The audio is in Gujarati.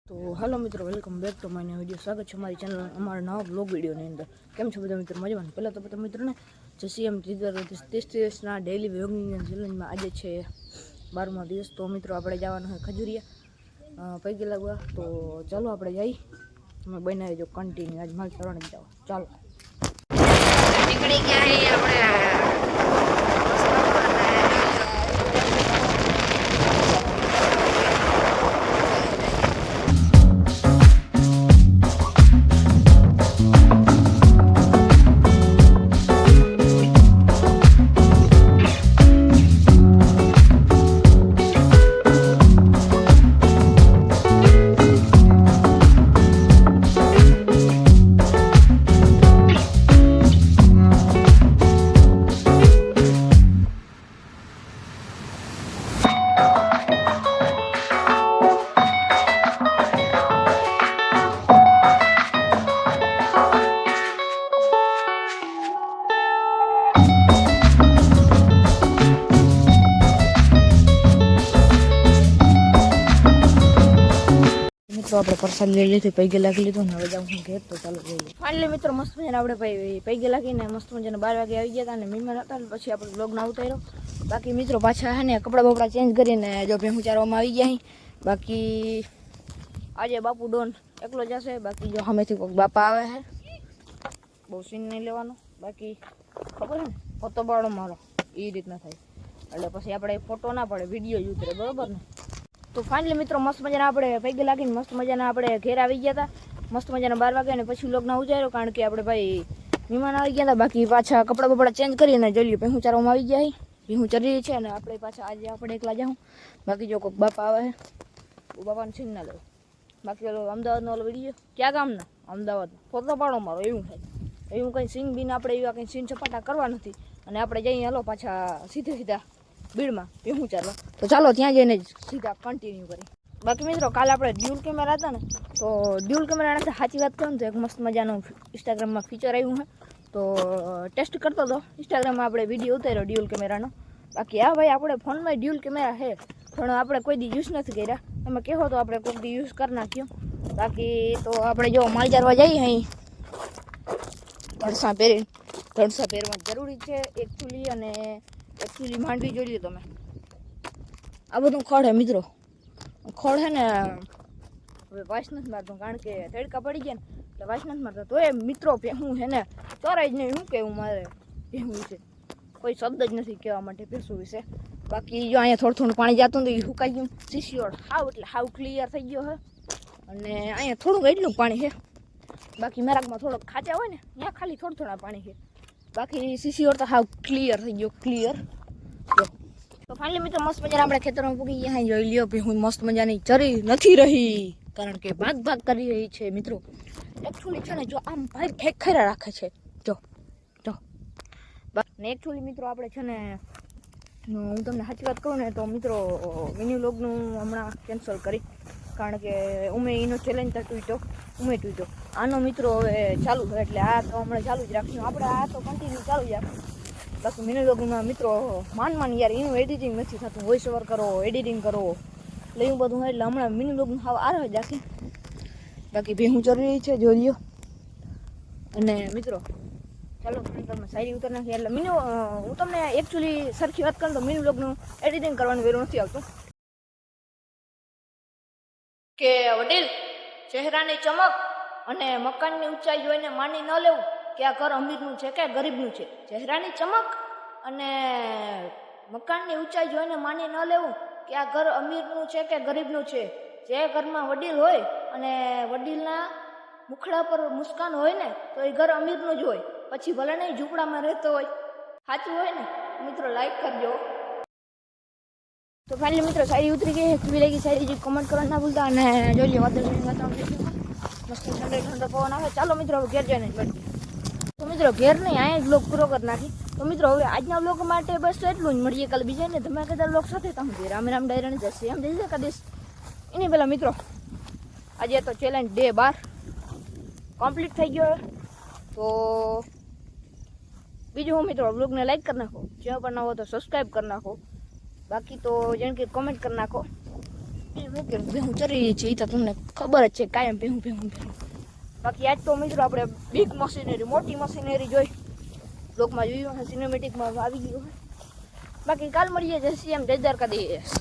તો હેલો મિત્રો, welcome back to my new video. સ્વાગત છે અમારી ચેનલ, અમારા નવા બ્લોગ વિડીયોની અંદર. કેમ છો બધા મિત્રો? મજામાં? પહેલાં તો બધા મિત્રોને જસીએમ 30 દિવસના ડેઇલી વ્લોગિંગ ચેલેન્જમાં આજે છે 12મો દિવસ. તો મિત્રો આપણે જવાનું હોય ખજુરિયા પૈકી લાગવા. તો ચાલો આપણે જઈ, અમે બનાવી જો કન્ટિન્યુ આજ માલ કરવાની જાઓ. ચાલો નીકળી ગયા આપણે. તો આપણે પ્રસાદ લઈ લીધી, પૈગે લાગી લીધું ને હવે જાઉં હું ઘેર. તો ચાલો જઈએ. ફાઇનલી મિત્રો મસ્ત મજાને આપણે પૈગે લાગીને મસ્ત મજાને 12 વાગે આવી ગયા હતા અને મહેમાન હતા ને પછી આપણે બ્લોગના ઉતાર્યો. બાકી મિત્રો પાછા હે ને કપડાં બપડા ચેન્જ કરીને જો ભેહું ચારવામાં આવી ગયા. બાકી આજે બાપુ ડોન એકલો જશે. બાકી જો સામેથી કોઈક બાપા આવે છે, બહુ સીન નહીં લેવાનો. બાકી ખબર છે ને ફોટો પાડો મારો એ રીતના થાય એટલે પછી આપણે ફોટો ના પડે, વિડીયો જ ઉતરે, બરોબર ને? તો ફાઇનલી મિત્રો મસ્ત મજાના આપણે પૈગે લાગીને મસ્ત મજાના આપણે ઘેર આવી ગયા હતા. મસ્ત મજાના 12 વાગ્યા ને પછી લોગના ઉજાર્યો, કારણ કે આપણે ભાઈ મહેમાન આવી ગયા હતા. બાકી પાછા કપડાં બપડા ચેન્જ કરીને જોઈ ભેહું ચારવામાં આવી ગયા. ભેહું ચરી છે અને આપણે પાછા આજે આપણે એકલા જાઉં. બાકી જો કોઈક બાપા આવે છે, બાપાને છીન ના લે. બાકી ઓલો અમદાવાદનો ઓલો વિડીયો ક્યાં ગામના અમદાવાદનો ફોટો પાડો મારો એવું થાય. એવું કંઈ સીન બીન આપણે એવા કંઈ સીન સપાટા કરવા નથી અને આપણે જઈએ હાલો પાછા સીધા બીડમાં ભેહું ચારવા. તો ચાલો ત્યાં જઈને જ સીધા કન્ટિન્યુ કરી. બાકી મિત્રો કાલે આપણે ડ્યુલ કેમેરા હતા ને, તો ડ્યુલ કેમેરા નથી, સાચી વાત કરું તો એક મસ્ત મજાનું ઇન્સ્ટાગ્રામમાં ફીચર આવ્યું છે. તો ટેસ્ટ કરતો હતો ઇન્સ્ટાગ્રામમાં, આપણે વિડીયો ઉતાર્યો ડ્યુલ કેમેરાનો. બાકી હા ભાઈ આપણે ફોનમાં ડ્યુલ કેમેરા છે પણ આપણે કોઈ દી યુઝ નથી કર્યા. તમે કહો તો આપણે કોઈ દી યુઝ કરી નાખ્યો. બાકી તો આપણે જો માલ ચારવા જઈએ અહીં ધડસા પહેરવા જરૂરી છે. એક ચૂલી અને એક ચૂલી માંડવી જોઈ લો તમે. આ બધું ખડ હે મિત્રો, ખડ હે ને હવે વાસ નથી મારતો કારણ કે તડકા પડી ગયા ને એટલે વાસ નથી મારતો. તો એ મિત્રો ભેહું છે ને ચરાય જ નહીં. શું કહેવું મારે ભેહું વિશે, કોઈ શબ્દ જ નથી કહેવા માટે ભેંસું વિશે. બાકી જો અહીંયા થોડું પાણી જતું હતું એ સુકાઈ ગયું. સીસીઓડ હાવ એટલે હાવ ક્લિયર થઈ ગયો છે અને અહીંયા થોડુંક એટલું પાણી છે. બાકી મેરાકમાં થોડોક ખાચા હોય ને ત્યાં ખાલી થોડા પાણી છે. બાકી સીસીઓડ તો હાવ ક્લિયર થઈ ગયો, ક્લિયર. તો ફાઇનલી મિત્રો મસ્ત મજાના આપણે ખેતરમાં પૂગી ગયા. જોઈ લ્યો ભેહું મસ્ત મજાની ચરી નથી રહી કારણ કે ભાગ કરી રહી છે મિત્રો. એકચ્યુઅલી છે ને જો આમ ભાઈ ખેખરા રાખે છે જો ને એકચ્યુઅલી મિત્રો આપણે છે ને હું તમને સાચી વાત કહું ને તો મિત્રો મિની વ્લોગનું હમણાં કેન્સલ કરી કારણ કે એનો ચેલેન્જ તૂટ્યો. આનો મિત્રો હવે ચાલુ છે એટલે આ તો હમણાં ચાલુ જ રાખશું આપણે. આ તો કન્ટિન્યુ ચાલુ જ રાખશું. બાકી મિની વ્લોગમાં મિત્રો માન યાર એનું એડિટિંગ નથી થતું. વોઇસ ઓવર કરો, એડિટિંગ કરો એટલે એવું બધું હોય એટલે હમણાં મિની વ્લોગનું હાવ આવે જ રાખી. બાકી ભેહું ચરી છે જોઈ લ્યો. અને મિત્રો ચાલો તમે શાયરી ઉતર નાખી એટલે હું તમને એકચ્યુઅલી સરખી વાત કરું તો મિની વ્લોગનું એડિટિંગ કરવાનું વેરું નથી આવતું. કે વડીલ ચહેરાની ચમક અને મકાનની ઊંચાઈ જોઈને માની ન લેવું કે આ ઘર અમીરનું છે કે ગરીબનું છે. ચહેરાની ચમક અને મકાનની ઊંચાઈ જોઈને માની ન લેવું કે આ ઘર અમીરનું છે કે ગરીબનું છે. જે ઘરમાં વડીલ હોય અને વડીલના મુખડા પર મુસ્કાન હોય ને તો એ ઘર અમીરનું જ હોય, પછી ભલે નહીં ઝૂંપડામાં રહેતો હોય. સાચું હોય ને મિત્રો? લાઈક કરજો. તો ફાઇનલી મિત્રો શાયરી ઉતરી ગઈ. કેવી લાગી શાયરી કમેન્ટ કરવા ના ભૂલતા. અને જોઈ લો વાતાવરણ મસ્ત ઠંડો પવન આવે. ચાલો મિત્રો હવે ઘેર જઈને જ. તો મિત્રો ઘેર નહીં અહીંયા જ બ્લોગ પૂરો કરી નાખી. તો મિત્રો હવે આજના બ્લોગ માટે બસ એટલું જ. મળીએ કાલે બીજા ને ધમાકેદાર બ્લોગ સાથે. તમે રામ ડાયરાની જશે એમ જઈ કદીશ એની પહેલાં મિત્રો આજે તો ચેલેન્જ ડે 12 કમ્પ્લીટ થઈ ગયો. તો બીજું હું મિત્રો બ્લોગને લાઈક કરી નાખો, ચેનલ પર ના હો તો સબસ્ક્રાઈબ કરી નાખો, બાકી તો જેમ કે કમેન્ટ કરી નાખો. હું કે ભેહું ચરી છે એ તો તમને ખબર જ છે કાયમ ભેહું બાકી આજ તો મિત્રો આપણે બિગ મશીનરી મોટી મશીનરી જોઈ બ્લોગમાં જોયું સિનેમેટિકમાં આવી ગયું બાકી કાલ મળીએ જઈએ એમ જયદાર કરી દઈએ